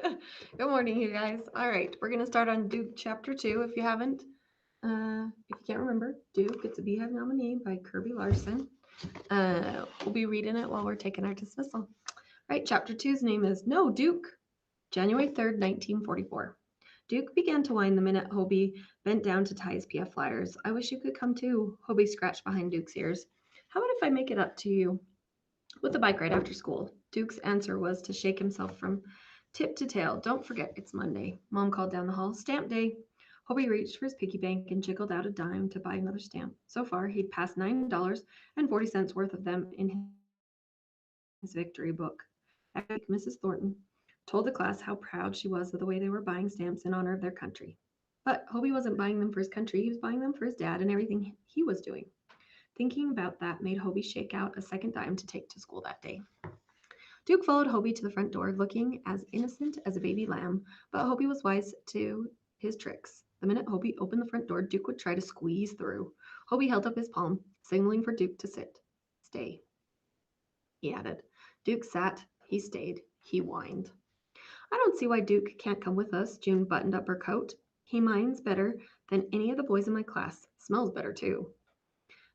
Good morning, you guys. All right, we're going to start on Duke Chapter 2. If you haven't, if you can't remember, Duke, it's a Beehive nominee by Kirby Larson. We'll be reading it while we're taking our dismissal. All right, Chapter Two's name is No Duke, January 3rd, 1944. Duke began to whine the minute Hobie bent down to tie his PF flyers. I wish you could come too. Hobie scratched behind Duke's ears. How about if I make it up to you with a bike ride after school? Duke's answer was to shake himself from tip to tail. Don't forget, it's Monday. Mom called down the hall. Stamp day. Hobie reached for his piggy bank and jiggled out a dime to buy another stamp. So far, he'd passed $9.40 worth of them in his victory book. Every week, Mrs. Thornton told the class how proud she was of the way they were buying stamps in honor of their country. But Hobie wasn't buying them for his country, he was buying them for his dad and everything he was doing. Thinking about that made Hobie shake out a second dime to take to school that day. Duke followed Hobie to the front door, looking as innocent as a baby lamb, but Hobie was wise to his tricks. The minute Hobie opened the front door, Duke would try to squeeze through. Hobie held up his palm, signaling for Duke to sit. Stay, he added. Duke sat, he stayed, he whined. I don't see why Duke can't come with us. June buttoned up her coat. He minds better than any of the boys in my class. Smells better, too.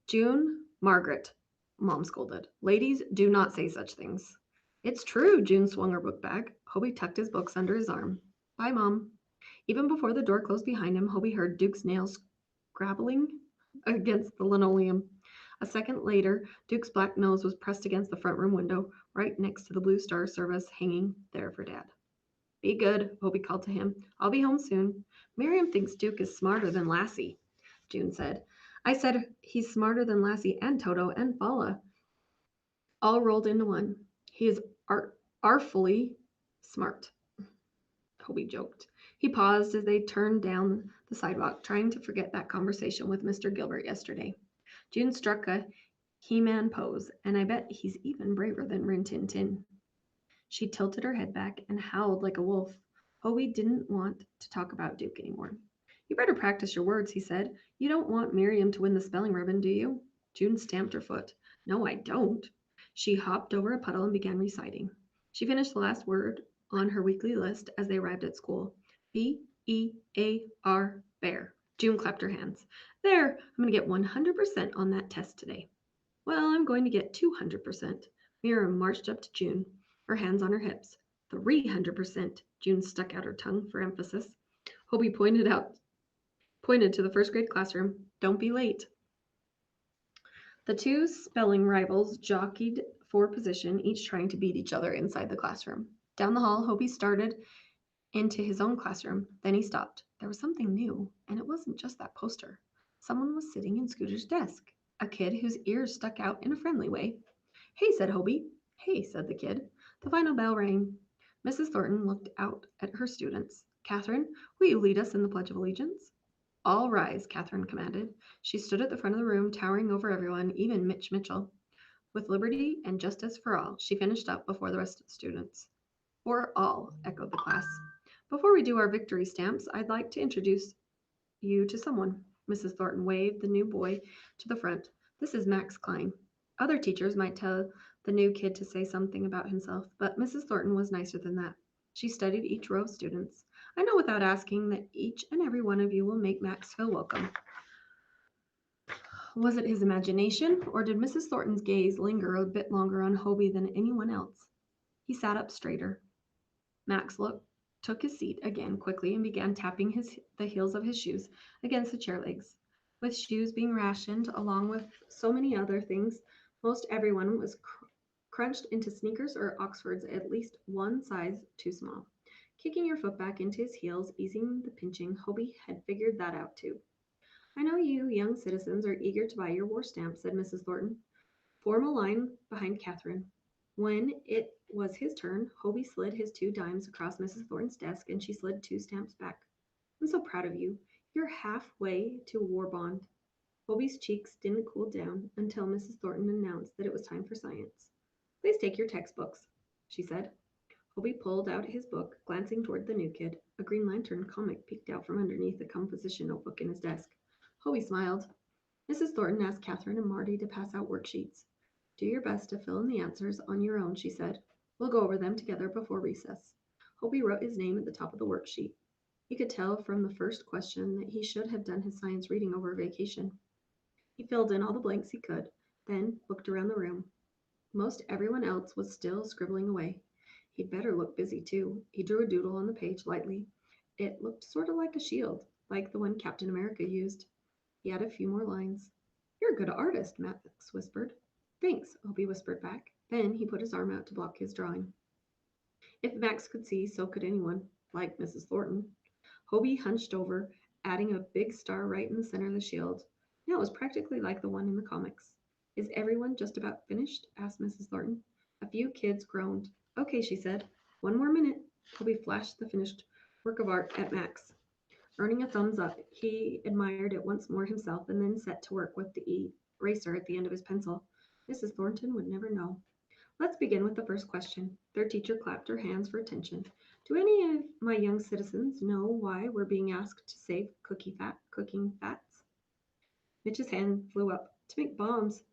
June, Margaret, Mom scolded. Ladies, do not say such things. It's true, June swung her book bag. Hobie tucked his books under his arm. Bye, Mom. Even before the door closed behind him, Hobie heard Duke's nails scrabbling against the linoleum. A second later, Duke's black nose was pressed against the front room window, right next to the Blue Star service hanging there for Dad. Be good, Hobie called to him. I'll be home soon. Miriam thinks Duke is smarter than Lassie, June said. I said he's smarter than Lassie and Toto and Bala, all rolled into one. He is artfully smart, Hobie joked. He paused as they turned down the sidewalk, trying to forget that conversation with Mr. Gilbert yesterday. June struck a He-Man pose, and I bet he's even braver than Rin Tin Tin. She tilted her head back and howled like a wolf. Hobie didn't want to talk about Duke anymore. You better practice your words, he said. You don't want Miriam to win the spelling ribbon, do you? June stamped her foot. No, I don't. She hopped over a puddle and began reciting. She finished the last word on her weekly list as they arrived at school. B-E-A-R, bear. June clapped her hands. There, I'm going to get 100% on that test today. Well, I'm going to get 200%. Miriam marched up to June, her hands on her hips. 300%. June stuck out her tongue for emphasis. Hobie pointed to the first grade classroom. Don't be late. The two spelling rivals jockeyed for position, each trying to beat each other inside the classroom. Down the hall, Hobie started into his own classroom. Then he stopped. There was something new, and it wasn't just that poster. Someone was sitting in Scooter's desk, a kid whose ears stuck out in a friendly way. Hey, said Hobie. Hey, said the kid. The final bell rang. Mrs. Thornton looked out at her students. Catherine, will you lead us in the Pledge of Allegiance? All rise, Catherine commanded. She stood at the front of the room, towering over everyone, even Mitch Mitchell. With liberty and justice for all, she finished up before the rest of the students. For all, echoed the class. Before we do our victory stamps, I'd like to introduce you to someone. Mrs. Thornton waved the new boy to the front. This is Max Klein. Other teachers might tell the new kid to say something about himself, but Mrs. Thornton was nicer than that. She studied each row of students. I know without asking that each and every one of you will make Max feel welcome. Was it his imagination, or did Mrs. Thornton's gaze linger a bit longer on Hobie than anyone else? He sat up straighter. Max took his seat again quickly and began tapping the heels of his shoes against the chair legs. With shoes being rationed along with so many other things, most everyone was crunched into sneakers or Oxfords at least one size too small. Kicking your foot back into his heels, easing the pinching, Hobie had figured that out too. I know you young citizens are eager to buy your war stamp, said Mrs. Thornton. Form a line behind Catherine. When it was his turn, Hobie slid his 2 dimes across Mrs. Thornton's desk and she slid 2 stamps back. I'm so proud of you. You're halfway to war bond. Hobie's cheeks didn't cool down until Mrs. Thornton announced that it was time for science. Please take your textbooks, she said. Hobie pulled out his book, glancing toward the new kid. A Green Lantern comic peeked out from underneath the composition notebook in his desk. Hobie smiled. Mrs. Thornton asked Catherine and Marty to pass out worksheets. Do your best to fill in the answers on your own, she said. We'll go over them together before recess. Hobie wrote his name at the top of the worksheet. You could tell from the first question that he should have done his science reading over vacation. He filled in all the blanks he could, then looked around the room. Most everyone else was still scribbling away. He'd better look busy, too. He drew a doodle on the page lightly. It looked sort of like a shield, like the one Captain America used. He had a few more lines. "You're a good artist," Max whispered. "Thanks," Hobie whispered back. Then he put his arm out to block his drawing. If Max could see, so could anyone, like Mrs. Thornton. Hobie hunched over, adding a big star right in the center of the shield. Now it was practically like the one in the comics. "Is everyone just about finished?" asked Mrs. Thornton. A few kids groaned. "Okay," she said. "One more minute." Hobie flashed the finished work of art at Max. Earning a thumbs up, he admired it once more himself and then set to work with the eraser at the end of his pencil. Mrs. Thornton would never know. "Let's begin with the first question." Their teacher clapped her hands for attention. "Do any of my young citizens know why we're being asked to save cooking fats?" Mitch's hand flew up. "To make bombs,"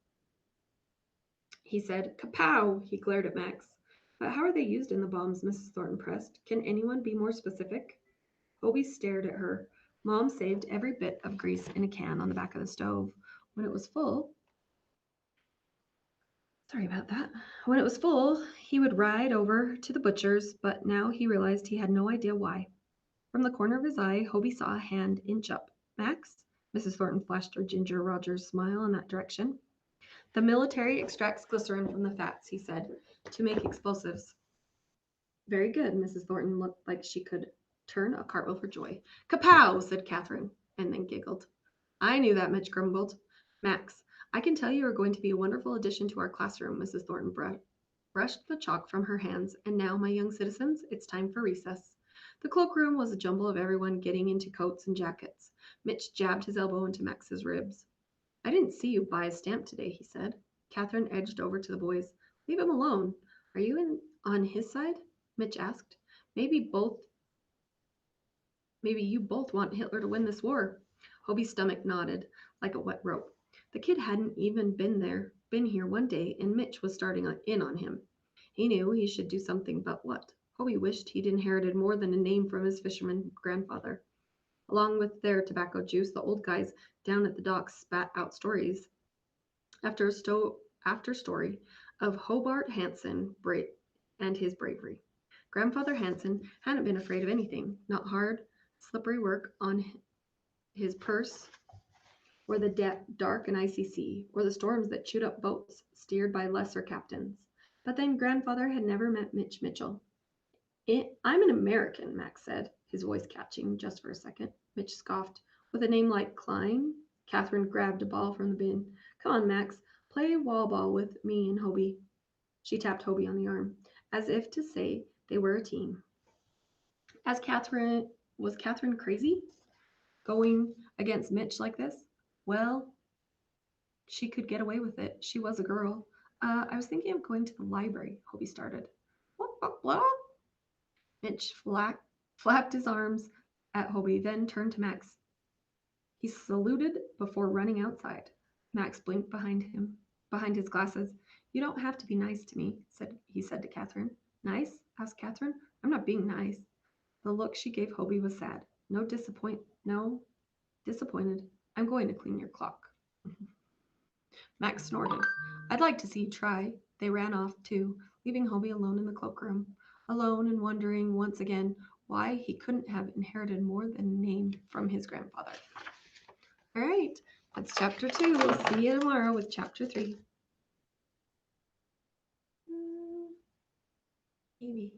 he said. "Kapow!" He glared at Max. "But how are they used in the bombs?" Mrs. Thornton pressed. "Can anyone be more specific?" Hobie stared at her. Mom saved every bit of grease in a can on the back of the stove. When it was full, Sorry about that. When it was full, he would ride over to the butcher's, but now he realized he had no idea why. From the corner of his eye, Hobie saw a hand inch up. "Max?" Mrs. Thornton flashed her Ginger Rogers smile in that direction. "The military extracts glycerin from the fats," he said, "to make explosives." "Very good." Mrs. Thornton looked like she could turn a cartwheel for joy. "Kapow!" said Catherine, and then giggled. "I knew that," Mitch grumbled. "Max, I can tell you are going to be a wonderful addition to our classroom." Mrs. Thornton brushed the chalk from her hands. "And now, my young citizens, it's time for recess." The cloakroom was a jumble of everyone getting into coats and jackets. Mitch jabbed his elbow into Max's ribs. "I didn't see you buy a stamp today," he said. Catherine edged over to the boys. "Leave him alone. Are you on his side?" Mitch asked. Maybe you both want Hitler to win this war." Hobie's stomach knotted like a wet rope. The kid hadn't even been here one day, and Mitch was starting in on him. He knew he should do something, but what? Hobie wished he'd inherited more than a name from his fisherman grandfather. Along with their tobacco juice, the old guys down at the docks spat out stories after story of Hobart Hansen and his bravery. Grandfather Hansen hadn't been afraid of anything, not hard, slippery work on his purse, or the dark and icy sea, or the storms that chewed up boats steered by lesser captains. But then Grandfather had never met Mitch Mitchell. "I'm an American," Max said, his voice catching just for a second. Mitch scoffed. "With a name like Klein?" Catherine grabbed a ball from the bin. "Come on, Max, play wall ball with me and Hobie." She tapped Hobie on the arm, as if to say they were a team. Was Catherine crazy, going against Mitch like this? Well, she could get away with it. She was a girl. I was thinking of going to the library," Hobie started. What? Mitch flapped his arms at Hobie, then turned to Max. He saluted before running outside. Max blinked behind his glasses. "You don't have to be nice to me," he said to Catherine. "Nice?" asked Catherine. "I'm not being nice." The look she gave Hobie was sad. No, disappointed. "I'm going to clean your clock." Max snorted. "I'd like to see you try." They ran off, too, leaving Hobie alone in the cloakroom, alone and wondering once again why he couldn't have inherited more than a name from his grandfather. All right, that's chapter 2. We'll see you tomorrow with chapter 3. Maybe.